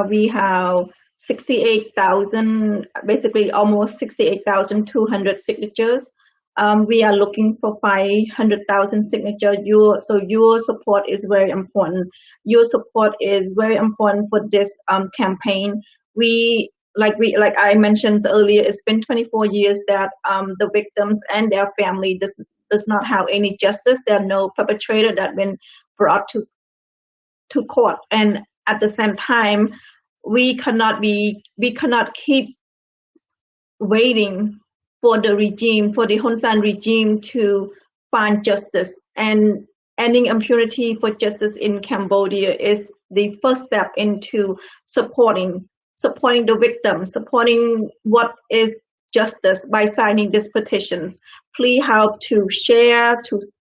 we have 68,000, basically almost 68,200 signatures. We are looking for 500,000 signatures. Your support is very important. Your support is very important for this campaign. Like I mentioned earlier, it's been 24 years that the victims and their family does not have any justice. There are no perpetrator that been brought to court, and at the same time we cannot keep waiting for the Hun Sen regime to find justice. And ending impunity for justice in Cambodia is the first step into supporting the victims, supporting what is justice by signing these petitions. Please help to share.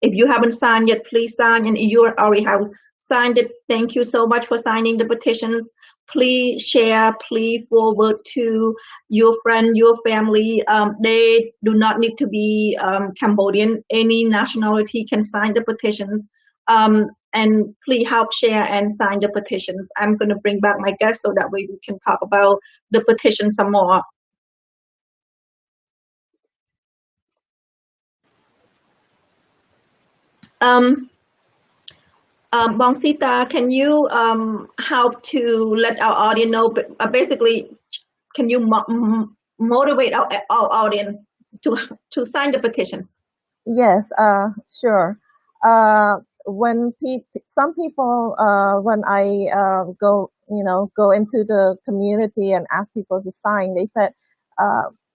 If you haven't signed yet, please sign. And if you already have signed it, thank you so much for signing the petitions. Please share. Please forward to your friend, your family. They do not need to be Cambodian. Any nationality can sign the petitions. And please help share and sign the petitions. I'm going to bring back my guest so that way we can talk about the petition some more. Bong Sita, can you help to let our audience know, basically, can you motivate our audience to sign the petitions? Yes, sure. When some people, when I go into the community and ask people to sign, they said,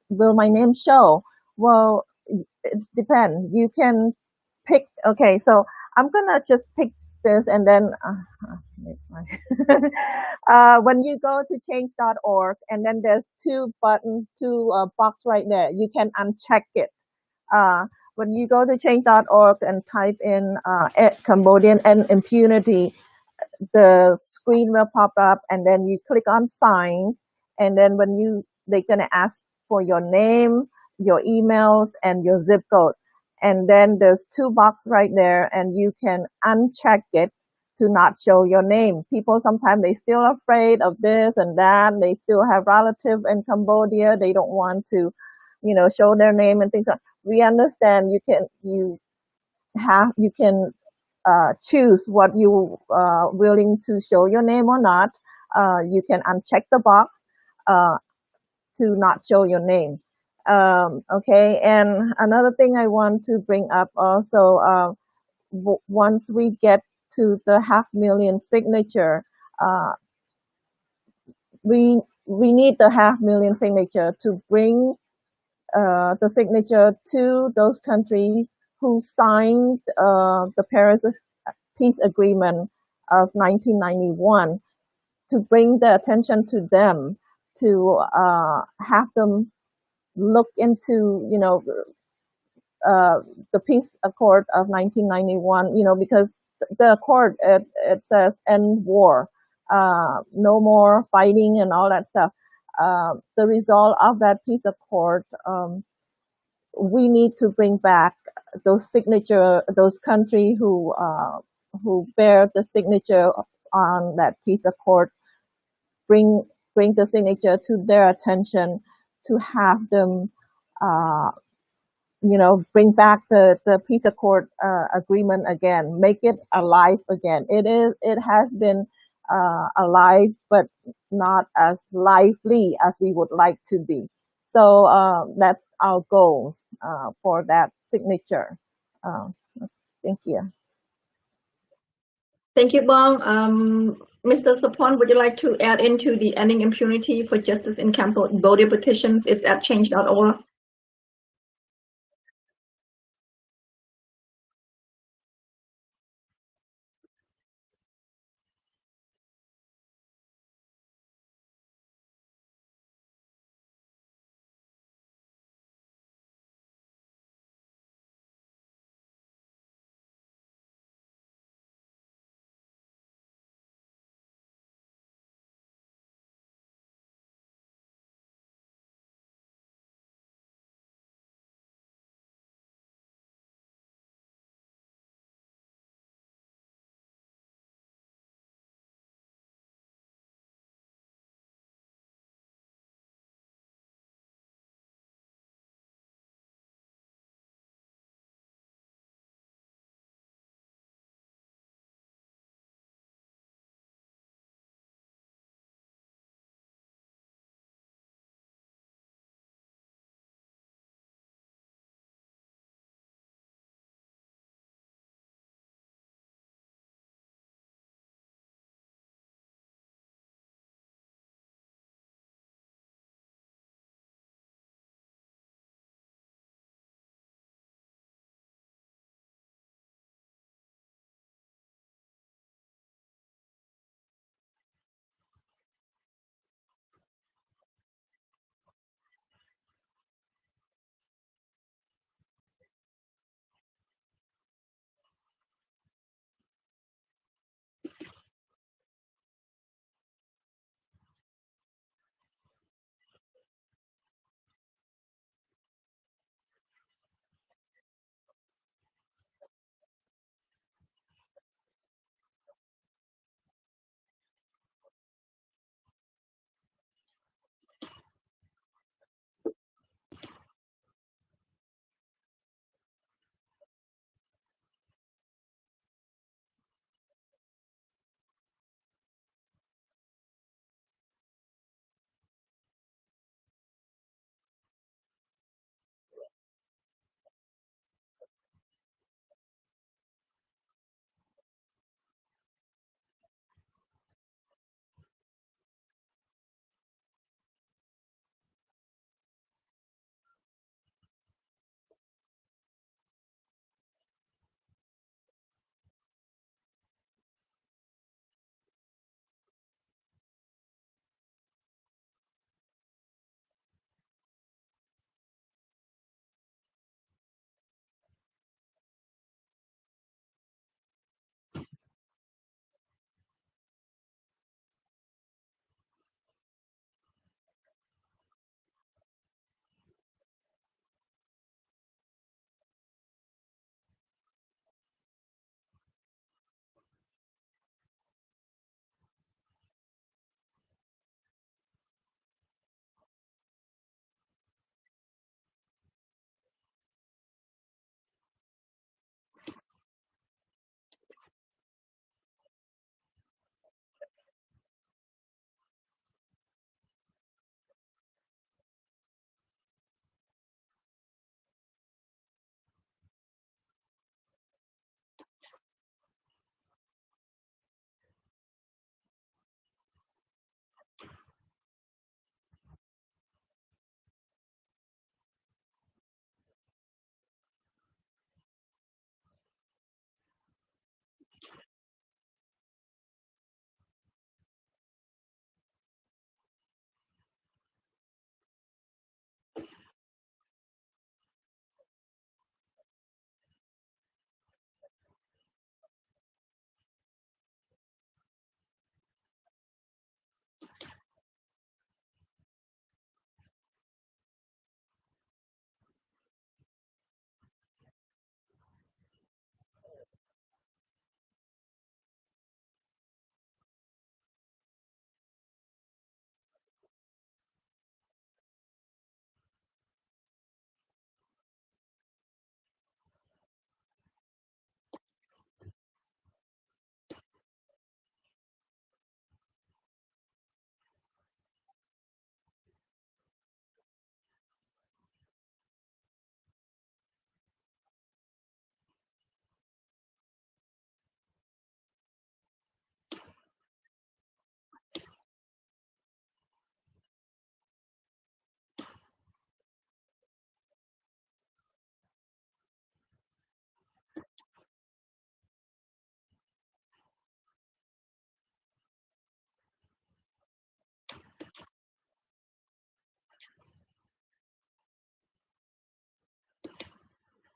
"Will my name show?" Well, it depends. You can pick. Okay, so I'm gonna just pick this, and then when you go to change.org, and then there's two box right there. You can uncheck it. When you go to change.org and type in Cambodian and impunity, the screen will pop up, and then you click on sign, and then they're gonna ask for your name, your email, and your zip code, and then there's two boxes right there, and you can uncheck it to not show your name. People sometimes they still afraid of this and that. They still have relatives in Cambodia. They don't want to, show their name and things like. We understand you can choose what you willing to show your name or not. You can uncheck the box to not show your name. Okay, and another thing I want to bring up also, once we get to the 500,000 signature, we need the 500,000 signature to bring the signature to those countries who signed the Paris Peace Agreement of 1991, to bring the attention to them, to have them look into, the Peace Accord of 1991, because the accord, it says end war, no more fighting and all that stuff. The result of that peace accord, we need to bring back those countries who bear the signature on that peace accord, bring the signature to their attention, to have them, bring back the peace accord agreement again, make it alive again. It has been alive, but not as lively as we would like to be. So that's our goals for that signature. Thank you. Thank you, Bong. Mr. Sapon, would you like to add into the ending impunity for justice in Cambodia petitions? It's at change.org.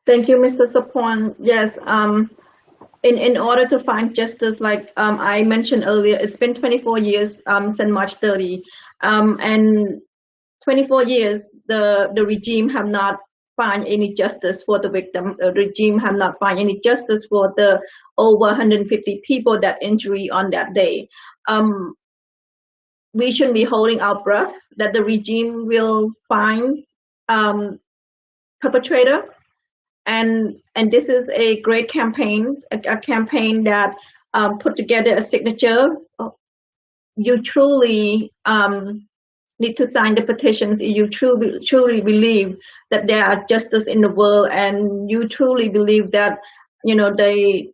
Thank you, Mr. Sapon. Yes, in order to find justice, like I mentioned earlier, it's been 24 years since March 30, and 24 years the regime have not find any justice for the victim. The regime have not find any justice for the over 150 people that injury on that day. Um, we shouldn't be holding our breath that the regime will find um, perpetrator, and this is a great campaign, a campaign that put together a signature. You truly need to sign the petitions. You truly believe that there are justice in the world, and you truly believe that the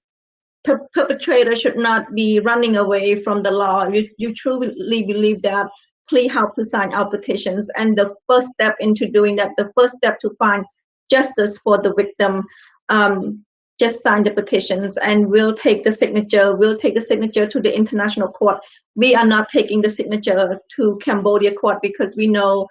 perpetrator should not be running away from the law. You truly believe that. Please help to sign our petitions. And the first step into doing that, the first step to find justice for the victim, just sign the petitions, and we'll take the signature. We'll take the signature to the international court. We are not taking the signature to Cambodia court because we know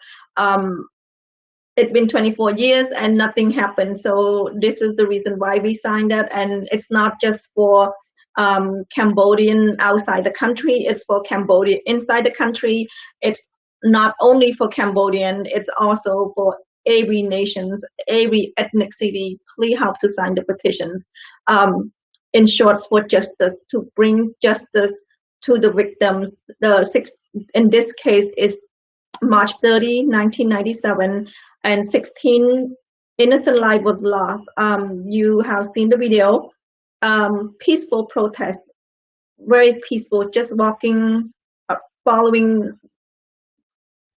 it's been 24 years and nothing happened. So this is the reason why we signed that. And it's not just for Cambodian outside the country, it's for Cambodia inside the country. It's not only for Cambodian, it's also for every nations, every ethnicity. Please help to sign the petitions. In short, for justice, to bring justice to the victims. In this case is March 30, 1997, and 16 innocent life was lost. You have seen the video. Peaceful protest, very peaceful, just walking, following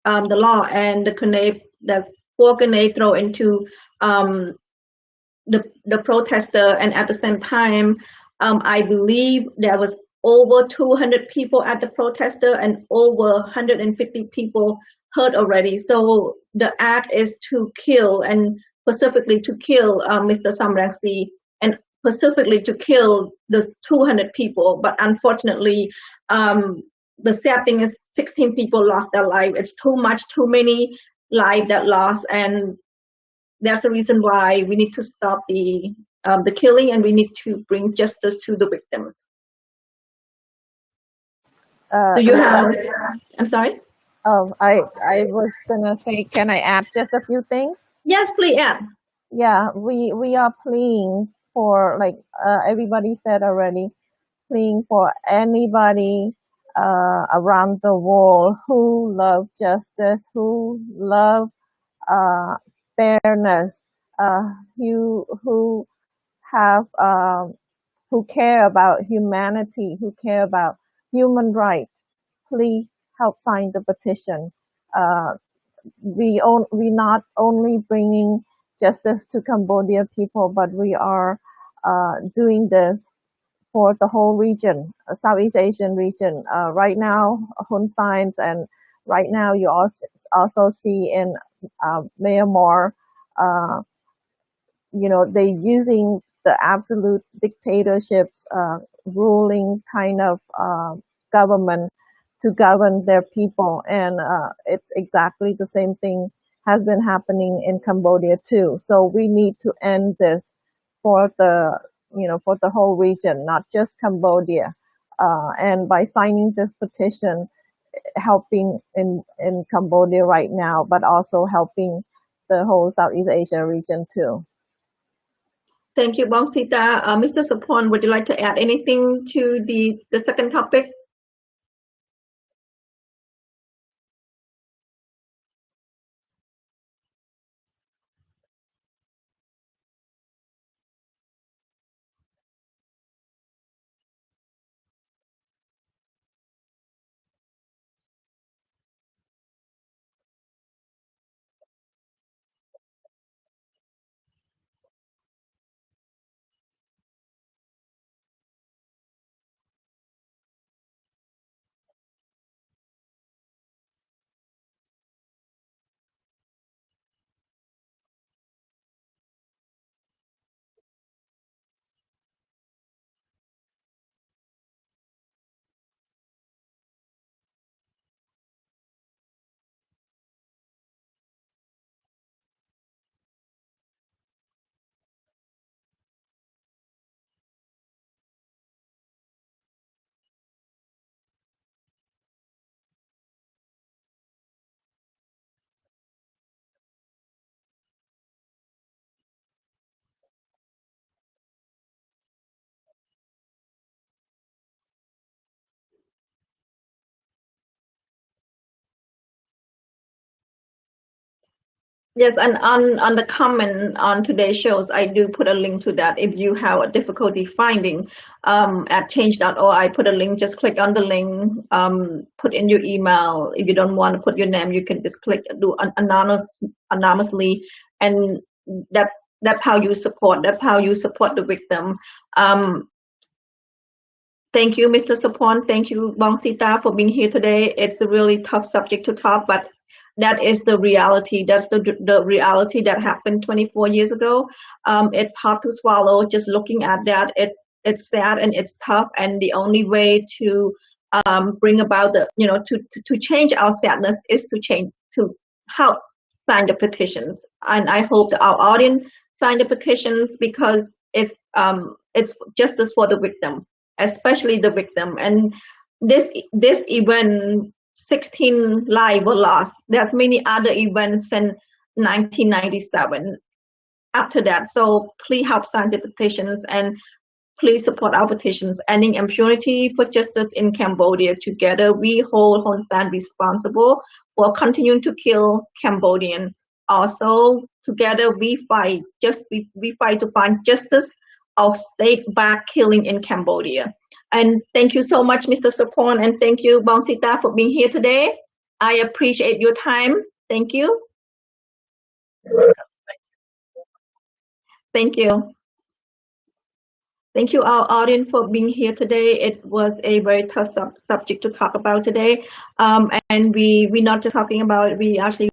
the law, and the grenade, there's 4 grenades thrown into the protester, and at the same time, I believe there was over 200 people at the protester and over 150 people hurt already. So the act is to kill, and specifically to kill Mr. Sam Rainsy, and specifically to kill the 200 people. But unfortunately, the sad thing is 16 people lost their life. It's too much, too many lives that lost, and that's the reason why we need to stop the killing, and we need to bring justice to the victims. Do you have? I'm sorry. Oh, I was gonna say, can I add just a few things? Yes, please add. Yeah, we are pleading for, like everybody said already, pleading for anybody around the world who love justice, who love fairness, who have who care about humanity, who care about human rights. Please help sign the petition. Uh, we not only bringing justice to Cambodia people, but we are doing this for the whole region, Southeast Asian region. Right now, Hun Sen, and right now you also see in Myanmar, uh, they're using the absolute dictatorships, ruling kind of government to govern their people, and it's exactly the same thing has been happening in Cambodia too. So we need to end this for the for the whole region, not just Cambodia. And by signing this petition, helping in Cambodia right now, but also helping the whole Southeast Asia region too. Thank you, Bongshita. Mr. Sapon, would you like to add anything to the second topic? Yes, and on the comment on today's shows, I do put a link to that. If you have a difficulty finding at change.org, I put a link. Just click on the link, put in your email. If you don't want to put your name, you can just click do anonymously, and that's how you support. That's how you support the victim. Thank you, Mr. Sapon. Thank you, Bongsita, for being here today. It's a really tough subject to talk, but that is the reality. That's the reality that happened 24 years ago. It's hard to swallow just looking at that. It's sad and it's tough, and the only way to bring about to change our sadness is to help sign the petitions. And I hope that our audience sign the petitions, because it's justice for the victim, especially the victim. And this event, 16 lives were lost. There's many other events in 1997 after that. So please help sign the petitions, and please support our petitions. Ending impunity for justice in Cambodia. Together we hold Hun Sen responsible for continuing to kill Cambodian. Also together we fight to find justice of state-backed killing in Cambodia. And thank you so much, Mr. Sapon, and thank you, Bongsita, for being here today. I appreciate your time. Thank you. Thank you. Thank you, our audience, for being here today. It was a very tough subject to talk about today. And we're not just talking about it, we actually